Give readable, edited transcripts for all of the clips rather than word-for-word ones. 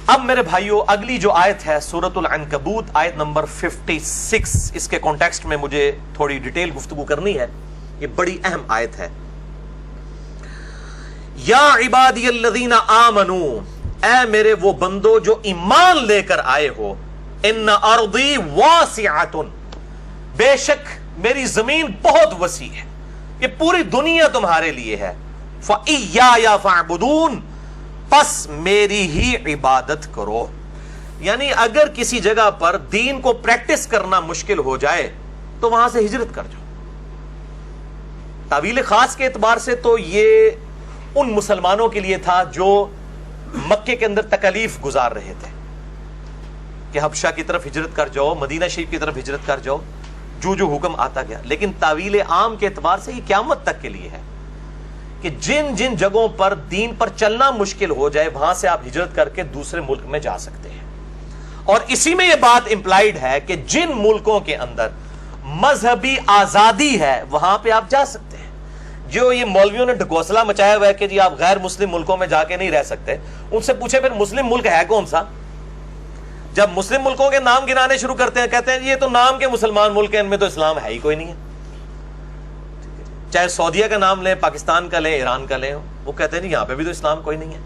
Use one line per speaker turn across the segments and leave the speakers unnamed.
اب میرے بھائیوں اگلی جو آیت ہے سورۃ العنکبوت آیت نمبر 56، اس کے کانٹیکسٹ میں مجھے تھوڑی ڈیٹیل گفتگو کرنی ہے، یہ بڑی اہم آیت ہے۔ یا عبادی الذین آمنوا، اے میرے وہ بندو جو ایمان لے کر آئے ہو، ان ارضی واسعۃ، بے شک میری زمین بہت وسیع ہے، یہ پوری دنیا تمہارے لیے ہے، فإیایا فاعبدون، پس میری ہی عبادت کرو۔ یعنی اگر کسی جگہ پر دین کو پریکٹس کرنا مشکل ہو جائے تو وہاں سے ہجرت کر جاؤ۔ تعویل خاص کے اعتبار سے تو یہ ان مسلمانوں کے لیے تھا جو مکے کے اندر تکلیف گزار رہے تھے کہ حبشہ کی طرف ہجرت کر جاؤ، مدینہ شریف کی طرف ہجرت کر جاؤ، جو حکم آتا گیا۔ لیکن تعویل عام کے اعتبار سے یہ قیامت تک کے لیے ہے کہ جن جن جگہوں پر دین پر چلنا مشکل ہو جائے وہاں سے آپ ہجرت کر کے دوسرے ملک میں جا سکتے ہیں۔ اور اسی میں یہ بات امپلائیڈ ہے کہ جن ملکوں کے اندر مذہبی آزادی ہے وہاں پہ آپ جا سکتے ہیں۔ جو یہ مولویوں نے ڈھکوسلا مچایا ہوا ہے کہ جی آپ غیر مسلم ملکوں میں جا کے نہیں رہ سکتے، ان سے پوچھے پھر مسلم ملک ہے کون سا؟ جب مسلم ملکوں کے نام گنانے شروع کرتے ہیں کہتے ہیں یہ تو نام کے مسلمان ملک ہیں، ان میں تو اسلام ہے ہی کوئی نہیں ہے۔ چاہے سعودیہ کا نام لیں، پاکستان کا لیں، ایران کا لیں، وہ کہتے ہیں یہاں پہ بھی تو اسلام کوئی نہیں ہے۔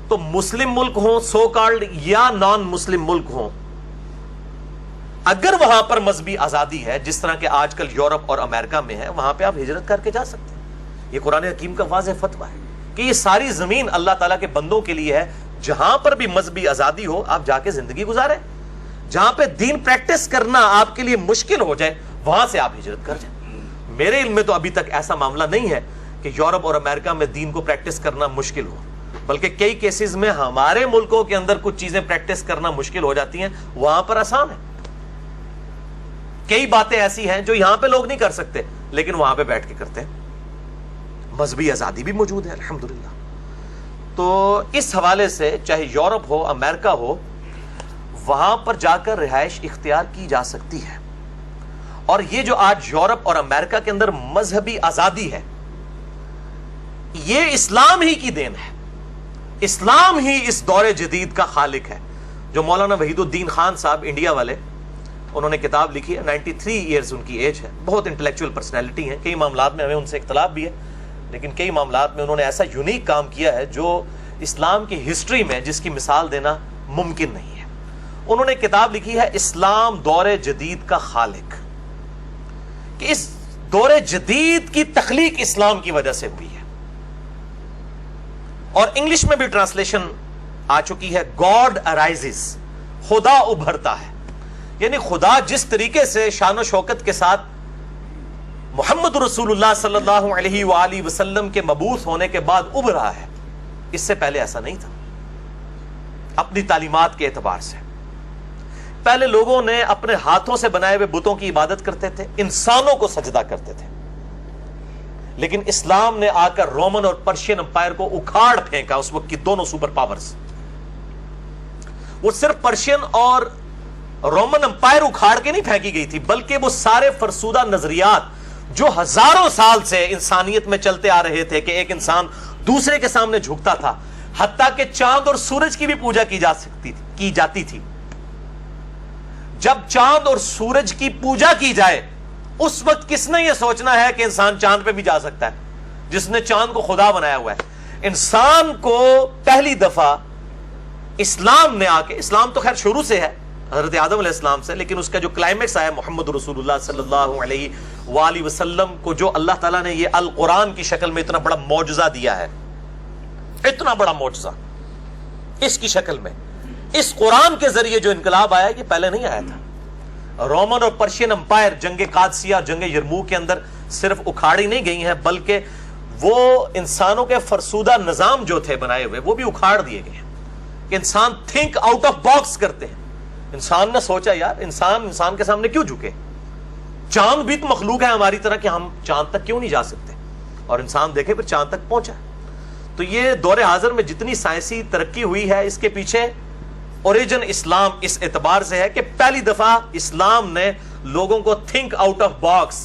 تو مسلم ملک ہوں سو کالڈ یا نان مسلم ملک ہوں، اگر وہاں پر مذہبی آزادی ہے جس طرح کہ آج کل یورپ اور امریکہ میں ہے، وہاں پہ آپ ہجرت کر کے جا سکتے ہیں۔ یہ قرآن حکیم کا واضح فتویٰ ہے کہ یہ ساری زمین اللہ تعالیٰ کے بندوں کے لیے ہے، جہاں پر بھی مذہبی آزادی ہو آپ جا کے زندگی گزاریں، جہاں پہ دین پریکٹس کرنا آپ کے لیے مشکل ہو جائے وہاں سے آپ ہجرت کر جائیں۔ میرے علم میں تو ابھی تک ایسا معاملہ نہیں ہے کہ یورپ اور امریکہ میں دین کو پریکٹس کرنا مشکل ہو، بلکہ کئی کیسز میں ہمارے ملکوں کے اندر کچھ چیزیں پریکٹس کرنا مشکل ہو جاتی ہیں، وہاں پر آسان ہے۔ کئی باتیں ایسی ہیں جو یہاں پہ لوگ نہیں کر سکتے لیکن وہاں پہ بیٹھ کے کرتے ہیں۔ مذہبی آزادی بھی موجود ہے الحمدللہ۔ تو اس حوالے سے چاہے یورپ ہو امریکہ ہو، وہاں پر جا کر رہائش اختیار کی جا سکتی ہے۔ اور یہ جو آج یورپ اور امریکہ کے اندر مذہبی آزادی ہے، یہ اسلام ہی کی دین ہے، اسلام ہی اس دور جدید کا خالق ہے۔ جو مولانا وحید الدین خان صاحب انڈیا والے، انہوں نے کتاب لکھی ہے، 93 ایئرز ان کی ایج ہے، بہت انٹلیکچوئل پرسنالٹی ہیں، کئی معاملات میں ہمیں ان سے اختلاف بھی ہے لیکن کئی معاملات میں انہوں نے ایسا یونیک کام کیا ہے جو اسلام کی ہسٹری میں جس کی مثال دینا ممکن نہیں ہے۔ انہوں نے کتاب لکھی ہے اسلام دور جدید کا خالق، کہ اس دور جدید کی تخلیق اسلام کی وجہ سے ہوئی ہے۔ اور انگلش میں بھی ٹرانسلیشن آ چکی ہے، گاڈ ارائزز، خدا ابھرتا ہے۔ یعنی خدا جس طریقے سے شان و شوکت کے ساتھ محمد رسول اللہ صلی اللہ علیہ وآلہ وسلم کے مبعوث ہونے کے بعد ابھرا ہے، اس سے پہلے ایسا نہیں تھا۔ اپنی تعلیمات کے اعتبار سے پہلے لوگوں نے اپنے ہاتھوں سے بنائے ہوئے بتوں کی عبادت کرتے تھے، انسانوں کو سجدہ کرتے تھے، لیکن اسلام نے آ کر رومن اور پرشین امپائر کو اکھاڑ پھینکا۔ اس وقت کی دونوں سپر پاورز، وہ صرف پرشین اور رومن امپائر اکھاڑ کے نہیں پھینکی گئی تھی، بلکہ وہ سارے فرسودہ نظریات جو ہزاروں سال سے انسانیت میں چلتے آ رہے تھے کہ ایک انسان دوسرے کے سامنے جھکتا تھا، حتیٰ کہ چاند اور سورج کی بھی پوجا کی جاتی تھی۔ جب چاند اور سورج کی پوجا کی جائے اس وقت کس نے یہ سوچنا ہے کہ انسان چاند پہ بھی جا سکتا ہے، جس نے چاند کو خدا بنایا ہوا ہے۔ انسان کو پہلی دفعہ اسلام نے آ کے، اسلام تو خیر شروع سے ہے حضرت آدم علیہ السلام سے، لیکن اس کا جو کلائمیکس آیا محمد رسول اللہ صلی اللہ علیہ وآلہ وسلم کو، جو اللہ تعالیٰ نے یہ القرآن کی شکل میں اتنا بڑا معجزہ دیا ہے، اتنا بڑا معجزہ اس کی شکل میں، اس قرآن کے ذریعے جو انقلاب آیا یہ پہلے نہیں آیا تھا۔ رومن اور پرشین امپائر جنگ قادسیہ، جنگ یرموک کے اندر صرف اکھاڑی نہیں گئی ہیں، بلکہ وہ انسانوں کے فرسودہ نظام جو تھے بنائے ہوئے وہ بھی اکھاڑ دیے گئے ہیں کہ انسان تھنک آؤٹ آف باکس کرتے ہیں۔ انسان نے سوچا یار انسان کے سامنے کیوں جھکے، چاند بھی تو مخلوق ہے ہماری طرح، کہ ہم چاند تک کیوں نہیں جا سکتے، اور انسان دیکھے پھر چاند تک پہنچا۔ تو یہ دور حاضر میں جتنی سائنسی ترقی ہوئی ہے اس کے پیچھے اوریجن اسلام اس اعتبار سے ہے کہ پہلی دفعہ اسلام نے لوگوں کو تھنک آؤٹ آف باکس،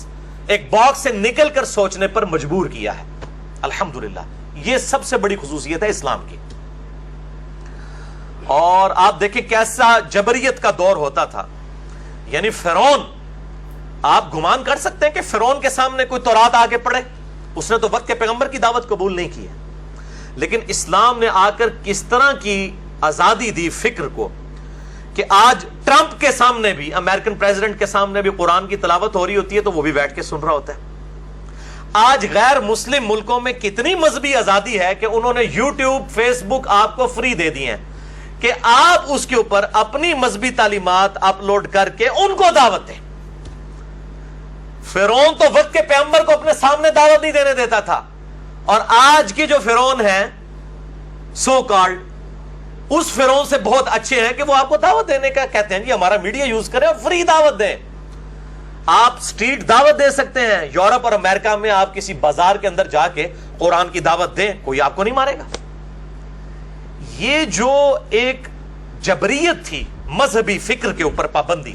ایک باکس سے نکل کر سوچنے پر مجبور کیا ہے۔ الحمدللہ یہ سب سے بڑی خصوصیت ہے اسلام کی۔ اور آپ دیکھیں کیسا جبریت کا دور ہوتا تھا. یعنی فرعون، آپ گمان کر سکتے ہیں کہ فرعون کے سامنے کوئی تورات آگے پڑھے؟ اس نے تو وقت کے پیغمبر کی دعوت قبول نہیں کی ہے. لیکن اسلام نے آ کر کس طرح کی آزادی دی فکر کو کہ آج ٹرمپ کے سامنے بھی، امریکن پریزیڈنٹ کے سامنے بھی قرآن کی تلاوت ہو رہی ہوتی ہے تو وہ بھی بیٹھ کے سن رہا ہوتا ہے. آج غیر مسلم ملکوں میں کتنی مذہبی آزادی ہے کہ انہوں نے یوٹیوب، فیس بک آپ کو فری دے دی ہیں کہ آپ اس کے اوپر اپنی مذہبی تعلیمات اپلوڈ کر کے ان کو دعوت دیں. فرعون تو وقت کے پیغمبر کو اپنے سامنے دعوت نہیں دینے دیتا تھا، اور آج کی جو فرعون ہیں سو کالڈ، اس فرعون سے بہت اچھے ہیں کہ وہ آپ کو دعوت دینے کا کہتے ہیں جی ہمارا میڈیا یوز کریں اور فری دعوت دیں. آپ سٹریٹ دعوت دے سکتے ہیں. یورپ اور امریکہ میں آپ کسی بازار کے اندر جا کے قرآن کی دعوت دیں، کوئی آپ کو نہیں مارے گا. یہ جو ایک جبریت تھی مذہبی فکر کے اوپر پابندی،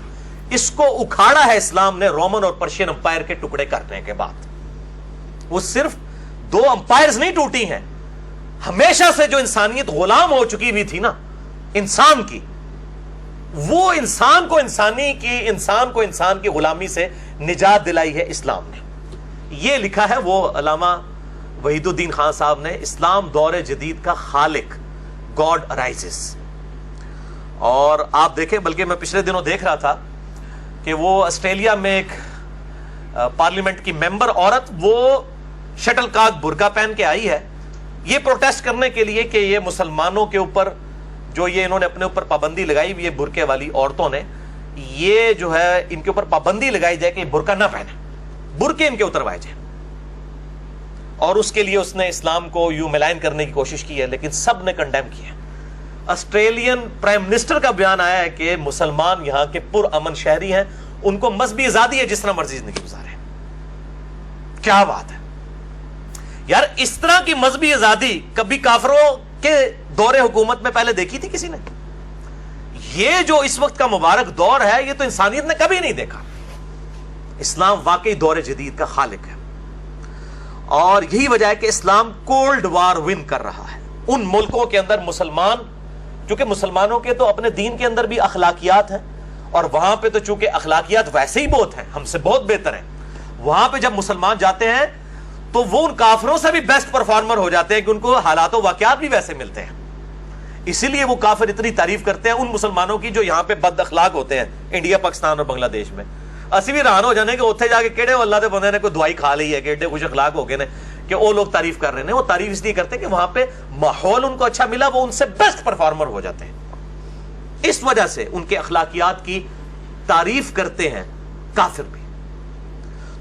اس کو اکھاڑا ہے اسلام نے رومن اور پرشین امپائر کے ٹکڑے کرنے کے بعد. وہ صرف 2 امپائرز نہیں ٹوٹی ہیں، ہمیشہ سے جو انسانیت غلام ہو چکی بھی تھی نا انسان کی، وہ انسان کو انسان کی غلامی سے نجات دلائی ہے اسلام نے. یہ لکھا ہے وہ علامہ وحید الدین خان صاحب نے، اسلام دور جدید کا خالق، گاڈ ارائزز. اور آپ دیکھیں، بلکہ میں پچھلے دنوں دیکھ رہا تھا کہ وہ آسٹریلیا میں ایک پارلیمنٹ کی ممبر عورت، وہ شٹل کاک برقع پہن کے آئی ہے یہ پروٹیسٹ کرنے کے لیے کہ یہ مسلمانوں کے اوپر جو یہ انہوں نے اپنے اوپر پابندی لگائی ہوئی ہے برقعے والی عورتوں نے، یہ جو ہے ان کے اوپر پابندی لگائی جائے کہ یہ برقع نہ پہنے، برقعے ان کے اتروائے جائیں. اور اس کے لیے اس نے اسلام کو یوں ملائن کرنے کی کوشش کی ہے، لیکن سب نے کنڈیم کیا. آسٹریلین پرائم منسٹر کا بیان آیا ہے کہ مسلمان یہاں کے پرامن شہری ہیں، ان کو مذہبی آزادی ہے، جس طرح مرضی زندگی گزارے. کیا بات ہے یار! اس طرح کی مذہبی آزادی کبھی کافروں کے دور حکومت میں پہلے دیکھی تھی کسی نے؟ یہ جو اس وقت کا مبارک دور ہے یہ تو انسانیت نے کبھی نہیں دیکھا. اسلام واقعی دور جدید کا خالق ہے، اور یہی وجہ ہے کہ اسلام کولڈ وار ون کر رہا ہے ان ملکوں کے اندر. مسلمان، چونکہ مسلمانوں کے تو اپنے دین کے اندر بھی اخلاقیات ہیں، اور وہاں پہ تو چونکہ اخلاقیات ویسے ہی بہت ہیں، ہم سے بہت بہتر ہیں. وہاں پہ جب مسلمان جاتے ہیں تو وہ ان کافروں سے بھی بیسٹ پرفارمر ہو جاتے ہیں کہ ان کو حالات و واقعات بھی ویسے ملتے ہیں. اسی لیے وہ کافر اتنی تعریف کرتے ہیں ان مسلمانوں کی جو یہاں پہ بد اخلاق ہوتے ہیں، انڈیا، پاکستان اور بنگلہ دیش میں. اسی بھی ران ہو جانے کہ اتنے جا کے کہڑے اللہ دے بندے نے کوئی دوائی کھا لی ہے کہ ایڈے خوش اخلاق ہو گئے نے کہ وہ لوگ تعریف کر رہے ہیں. وہ تعریف اس لیے کرتے ہیں کہ وہاں پہ ماحول ان کو اچھا ملا، وہ ان سے بیسٹ پرفارمر ہو جاتے ہیں. اس وجہ سے ان کے اخلاقیات کی تعریف کرتے ہیں کافر بھی.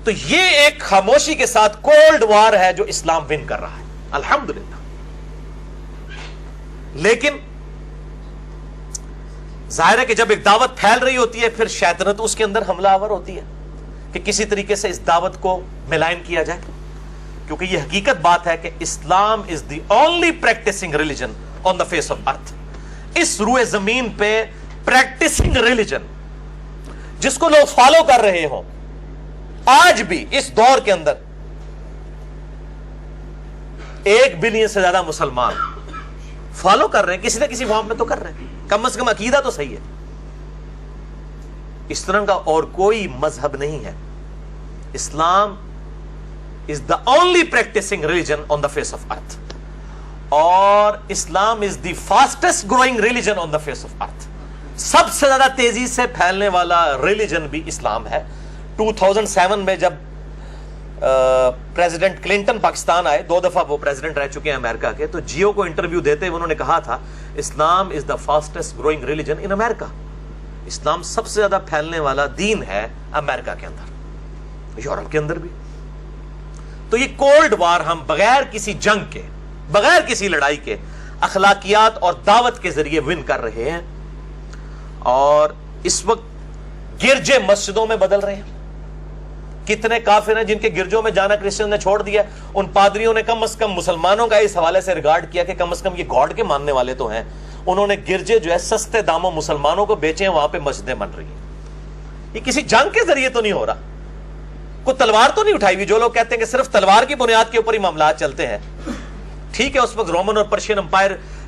تو یہ ایک خاموشی کے ساتھ کولڈ وار ہے جو اسلام ون کر رہا ہے الحمدللہ. لیکن ظاہر ہے کہ جب ایک دعوت پھیل رہی ہوتی ہے پھر شیطنت اس کے اندر حملہ آور ہوتی ہے کہ کسی طریقے سے اس دعوت کو ملائن کیا جائے. کیونکہ یہ حقیقت بات ہے کہ Islam is the only practicing religion on the face of earth. اس روئے زمین پہ پریکٹسنگ ریلیجن جس کو لوگ فالو کر رہے ہوں آج بھی اس دور کے اندر 1 بلین سے زیادہ مسلمان فالو کر رہے ہیں، کسی نہ کسی فارم میں تو کر رہے ہیں، کم از کم عقیدہ تو صحیح ہے. اس طرح کا اور کوئی مذہب نہیں ہے. اسلام is the only practicing religion on the face of earth, اور اسلام is the fastest growing religion on the face of earth. سب سے زیادہ تیزی سے پھیلنے والا ریلیجن بھی اسلام ہے. 2007 میں جب پریزیڈنٹ کلنٹن پاکستان آئے، 2 دفعہ وہ پریزیڈنٹ رہ چکے ہیں امریکہ کے، تو جیو کو انٹرویو دیتے ہوئے انہوں نے کہا تھا اسلام از دا فاسٹسٹ گروئنگ ریلیجن ان امریکہ. اسلام سب سے زیادہ پھیلنے والا دین ہے امریکہ کے اندر، یورپ کے اندر بھی. تو یہ کولڈ وار ہم بغیر کسی جنگ کے، بغیر کسی لڑائی کے، اخلاقیات اور دعوت کے ذریعے ون کر رہے ہیں. اور اس وقت گرجے مسجدوں میں بدل رہے ہیں. کتنے کافر ہیں جن کے گرجوں میں جانا کرسچن نے چھوڑ دیا. ان پادریوں نے کم از کم مسلمانوں کا اس حوالے سے ریگارڈ کیا کہ کم از کم یہ گاڈ کے ماننے والے تو ہیں. انہوں نے گرجے جو ہے سستے داموں مسلمانوں کو بیچے ہیں، وہاں پہ مسجدیں بن رہی ہیں. یہ کسی جنگ کے ذریعے تو نہیں ہو رہا، کوئی تلوار تو نہیں اٹھائی ہوئی. جو لوگ کہتے ہیں کہ صرف تلوار کی بنیاد کے اوپر ہی معاملات چلتے ہیں، ٹھیک ہے، اس وقت رومن اور پرشین امپائر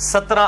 17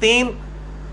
3,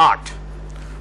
8।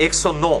109,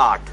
8।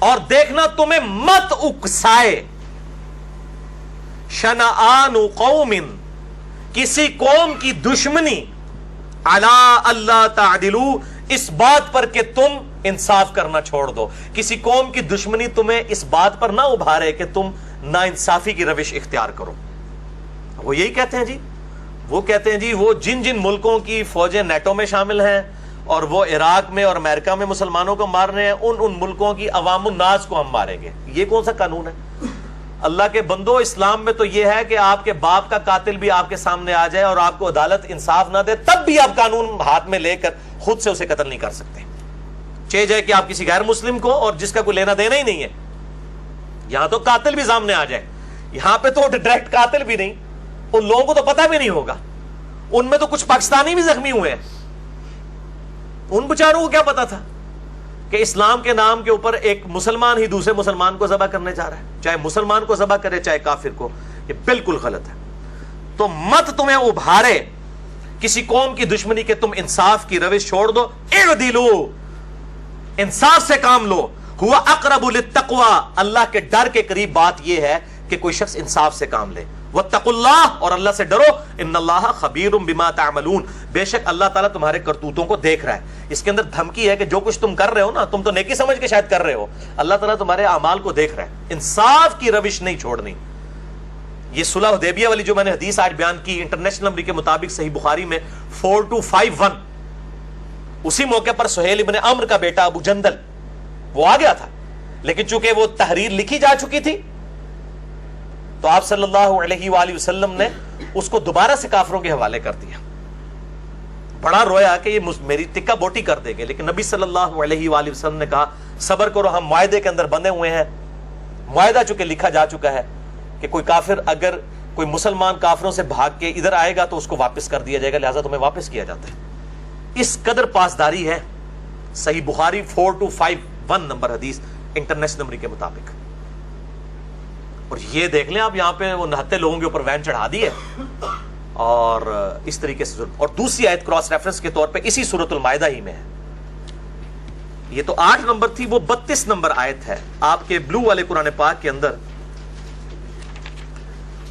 اور دیکھنا تمہیں مت اکسائے شنآن قوم، کسی قوم کی دشمنی، علی اللہ تعدلوا، اس بات پر کہ تم انصاف کرنا چھوڑ دو. کسی قوم کی دشمنی تمہیں اس بات پر نہ ابھارے کہ تم نا انصافی کی روش اختیار کرو. وہ یہی کہتے ہیں جی، وہ کہتے ہیں جی وہ جن جن ملکوں کی فوجیں نیٹو میں شامل ہیں اور وہ عراق میں اور امریکہ میں مسلمانوں کو مار رہے ہیں، ان ملکوں کی عوام الناس کو ہم ماریں گے. یہ کون سا قانون ہے؟ اللہ کے بندو، اسلام میں تو یہ ہے کہ آپ کے باپ کا قاتل بھی آپ کے سامنے آ جائے اور آپ کو عدالت انصاف نہ دے، تب بھی آپ قانون ہاتھ میں لے کر خود سے اسے قتل نہیں کر سکتے. چاہے جائے کہ آپ کسی غیر مسلم کو اور جس کا کوئی لینا دینا ہی نہیں ہے، یہاں تو قاتل بھی سامنے آ جائے، یہاں پہ تو ڈائریکٹ قاتل بھی نہیں، ان لوگوں کو تو پتہ بھی نہیں ہوگا، ان میں تو کچھ پاکستانی بھی زخمی ہوئے ہیں، ان بیچاروں کو کیا پتا تھا کہ اسلام کے نام کے اوپر ایک مسلمان ہی دوسرے مسلمان کو ذبح کرنے جا رہا ہے، چاہے مسلمان کو ذبح کرے چاہے کافر کو. یہ بالکل غلط ہے. تو مت تمہیں ابھارے کسی قوم کی دشمنی کہ تم انصاف کی روش چھوڑ دو. اعدلوا، انصاف سے کام لو. ہوا اقرب للتقوی، اللہ کے ڈر کے قریب بات یہ ہے کہ کوئی شخص انصاف سے کام لے. واتقوا اللہ، اور اللہ سے ڈرو. ان اللہ خبیر بما تعملون، بے شک اللہ تعالیٰ تمہارے کرتوتوں کو دیکھ رہا ہے. اس کے اندر دھمکی ہے کہ جو کچھ تم کر رہے ہو نا، تم تو نیکی سمجھ کے شاید کر رہے ہو، اللہ تعالیٰ تمہارے اعمال کو دیکھ رہا ہے. انصاف کی روش نہیں چھوڑنی. یہ صلح حدیبیہ والی جو میں نے حدیث آج بیان کی، انٹرنیشنل نمبر کے مطابق صحیح بخاری میں 4251، اسی موقع پر سہیل ابن عمرو کا بیٹا ابو جندل وہ آ گیا تھا، لیکن چونکہ وہ تحریر لکھی جا چکی تھی تو آپ صلی اللہ علیہ وآلہ وسلم نے اس کو دوبارہ سے کافروں کے حوالے کر دیا. بڑا رویا کہ یہ میری ٹکا بوٹی کر دیں گے، لیکن نبی صلی اللہ علیہ وآلہ وسلم نے کہا صبر کرو، ہم معاہدے کے اندر بندے ہوئے ہیں. معاہدہ چونکہ لکھا جا چکا ہے کہ کوئی کافر اگر کوئی مسلمان کافروں سے بھاگ کے ادھر آئے گا تو اس کو واپس کر دیا جائے گا، لہذا تمہیں واپس کیا جاتا ہے. اس قدر پاسداری ہے. صحیح بخاری 4251 نمبر حدیث انٹرنیشنل نمبر کے مطابق. اور یہ دیکھ لیں آپ، یہاں پہ وہ نہتے لوگوں کے اوپر وین چڑھا دی ہے اور اس طریقے سے ظلم. اور دوسری آیت کراس ریفرنس کے طور پہ اسی سورۃ المائدہ ہی میں ہے. یہ تو 8 نمبر تھی، وہ 32 نمبر آیت ہے آپ کے بلو والے قرآن پاک کے اندر.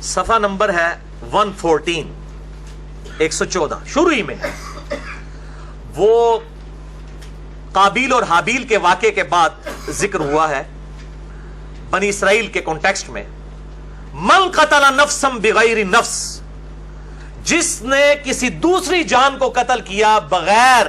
صفحہ نمبر ہے 114، 114 شروع ہی میں ہے. وہ قابیل اور حابیل کے واقعے کے بعد ذکر ہوا ہے بنی اسرائیل کے کانٹیکسٹ میں. من قتل نفسا بغیر نفس، جس نے کسی دوسری جان کو قتل کیا بغیر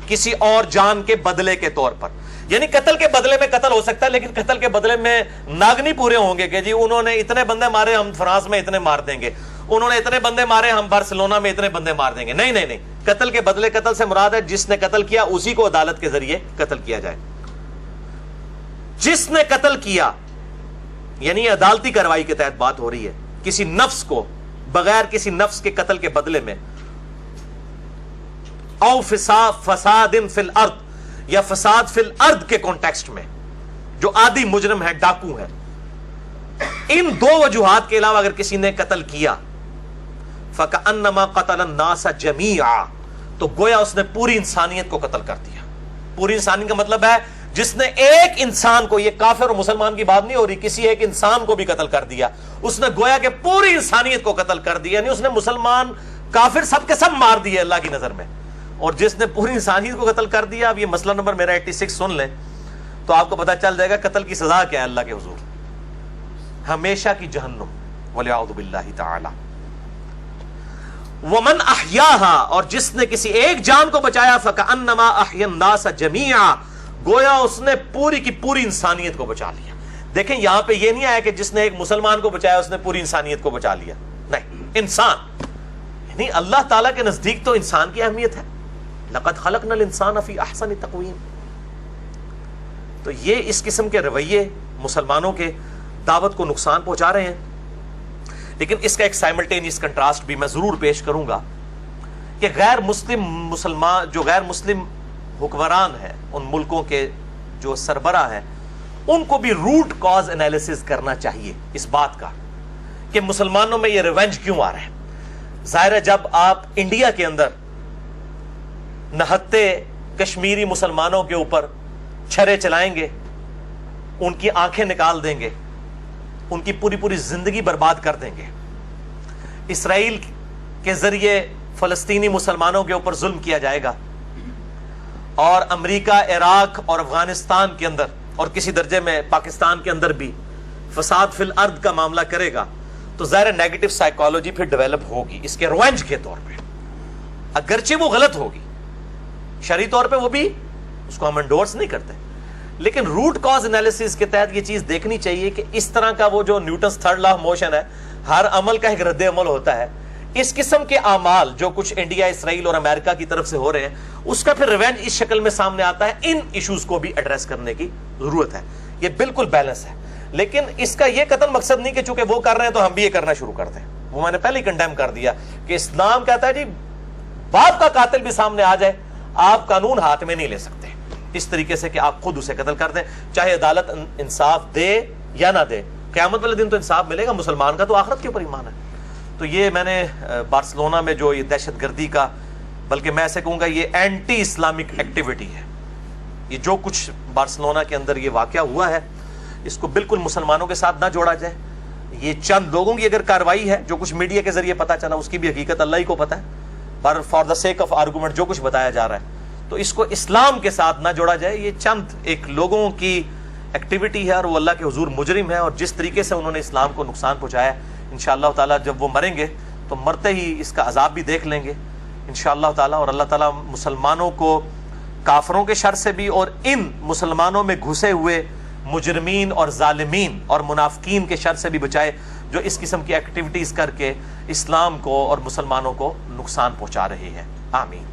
کسی اور جان کے بدلے کے طور پر. یعنی قتل کے بدلے میں قتل ہو سکتا ہے، لیکن قتل کے بدلے میں ناگ نہیں پورے ہوں گے کہ جی انہوں نے اتنے بندے مارے ہم فرانس میں اتنے مار دیں گے، انہوں نے اتنے بندے مارے ہم بارسلونا میں اتنے بندے مار دیں گے. نہیں نہیں نہیں، قتل کے بدلے قتل سے مراد ہے جس نے قتل کیا اسی کو عدالت کے ذریعے قتل کیا جائے. جس نے قتل کیا یعنی عدالتی کارروائی کے تحت بات ہو رہی ہے، کسی نفس کو بغیر کسی نفس کے قتل کے بدلے میں، او فساد فی الارض، یا فساد فی الارض کے کانٹیکسٹ میں، جو عادی مجرم ہے، ڈاکو ہے. ان دو وجوہات کے علاوہ اگر کسی نے قتل کیا فَكَأَنَّمَا قَتَلَ النَّاسَ جَمِيعًا، تو گویا اس نے پوری انسانیت کو قتل کر دیا. پوری انسانیت کا مطلب ہے جس نے ایک انسان کو، یہ کافر اور مسلمان کی بات نہیں ہو رہی، کسی ایک انسان کو بھی قتل کر دیا، اس نے گویا کہ پوری انسانیت کو قتل کر دیا. یعنی اس نے مسلمان کافر سب کے سب مار دیے اللہ کی نظر میں. اور جس نے پوری انسانیت کو قتل کر دیا، اب یہ مسئلہ نمبر میرا 86 سن لیں تو آپ کو پتہ چل جائے گا قتل کی سزا کیا ہے اللہ کے حضور. ہمیشہ کی جہنم وَلِعَوْذُ بِاللَّهِ تَعَالَى. وَمَنْ أَحْيَاهَا، اور جس نے کسی ایک جان کو بچایا فَكَأَنَّمَا أَحْيَا النَّاسَ جَمِيعًا، گویا اس نے پوری کی پوری انسانیت کو بچا لیا. دیکھیں یہاں پہ یہ نہیں آیا کہ جس نے ایک مسلمان کو بچایا اس نے پوری انسانیت کو بچا لیا. نہیں، انسان یعنی اللہ تعالیٰ کے نزدیک تو انسان کی اہمیت ہے. لَقَدْ خَلَقْنَا الْإِنسَانَ فِي أَحْسَنِ تَقْوِيمٍ. تو یہ اس قسم کے رویے مسلمانوں کے دعوت کو نقصان پہنچا رہے ہیں. لیکن اس کا ایک سائملٹینیس کنٹراسٹ بھی میں ضرور پیش کروں گا کہ غیر مسلم مسلمان، جو غیر مسلم حکمران ہیں ان ملکوں کے جو سربراہ ہیں، ان کو بھی روٹ کاز انالیسز کرنا چاہیے اس بات کا کہ مسلمانوں میں یہ ریونج کیوں آ رہا ہے. ظاہر ہے جب آپ انڈیا کے اندر نہتے کشمیری مسلمانوں کے اوپر چھرے چلائیں گے ان کی آنکھیں نکال دیں گے, ان کی پوری پوری زندگی برباد کر دیں گے. اسرائیل کے ذریعے فلسطینی مسلمانوں کے اوپر ظلم کیا جائے گا, اور امریکہ عراق اور افغانستان کے اندر اور کسی درجے میں پاکستان کے اندر بھی فساد فی الارض کا معاملہ کرے گا, تو ظاہر نیگیٹو سائیکالوجی پھر ڈیولپ ہوگی اس کے روینج کے طور پہ. اگرچہ وہ غلط ہوگی شرعی طور پہ, وہ بھی اس کو ہم انڈورس نہیں کرتے, لیکن روٹ کاز انالیسس کے تحت یہ چیز دیکھنی چاہیے کہ اس طرح کا وہ جو Newton's third law of motion ہے, ہر عمل کا ایک رد عمل ہوتا ہے. اس قسم کے اعمال جو کچھ انڈیا, اسرائیل اور امریکہ کی طرف سے ہو رہے ہیں, اس کا پھر ریونج اس شکل میں سامنے آتا ہے. ان ایشوز کو بھی ایڈریس کرنے کی ضرورت ہے, یہ بالکل بیلنس ہے. لیکن اس کا یہ قطعاً مقصد نہیں کہ چونکہ وہ کر رہے ہیں تو ہم بھی یہ کرنا شروع کر دیں. وہ میں نے پہلے ہی کنڈیم کر دیا کہ اسلام کہتا ہے جی باپ کا قاتل بھی سامنے آ جائے, آپ قانون ہاتھ میں نہیں لے سکتے اس طریقے سے کہ آپ خود اسے قتل کر دیں, چاہے عدالت انصاف دے یا نہ دے. قیامت والے دن تو انصاف ملے گا, مسلمان کا تو آخرت کے اوپر ایمان ہے. تو یہ میں نے بارسلونا میں جو یہ دہشت گردی کا, بلکہ میں ایسے کہوں گا یہ اینٹی اسلامک ایکٹیویٹی ہے, یہ جو کچھ بارسلونا کے اندر یہ واقعہ ہوا ہے, اس کو بالکل مسلمانوں کے ساتھ نہ جوڑا جائے. یہ چند لوگوں کی اگر کاروائی ہے, جو کچھ میڈیا کے ذریعے پتا چلا, اس کی بھی حقیقت اللہ ہی کو پتا ہے, پر for the sake of argument جو کچھ بتایا جا رہا ہے, تو اس کو اسلام کے ساتھ نہ جوڑا جائے. یہ چند ایک لوگوں کی ایکٹیویٹی ہے, اور وہ اللہ کے حضور مجرم ہے, اور جس طریقے سے انہوں نے اسلام کو نقصان پہنچایا, انشاءاللہ تعالیٰ جب وہ مریں گے تو مرتے ہی اس کا عذاب بھی دیکھ لیں گے انشاءاللہ تعالیٰ. اور اللہ تعالیٰ مسلمانوں کو کافروں کے شر سے بھی, اور ان مسلمانوں میں گھسے ہوئے مجرمین اور ظالمین اور منافقین کے شر سے بھی بچائے, جو اس قسم کی ایکٹیویٹیز کر کے اسلام کو اور مسلمانوں کو نقصان پہنچا رہی ہے. آمین.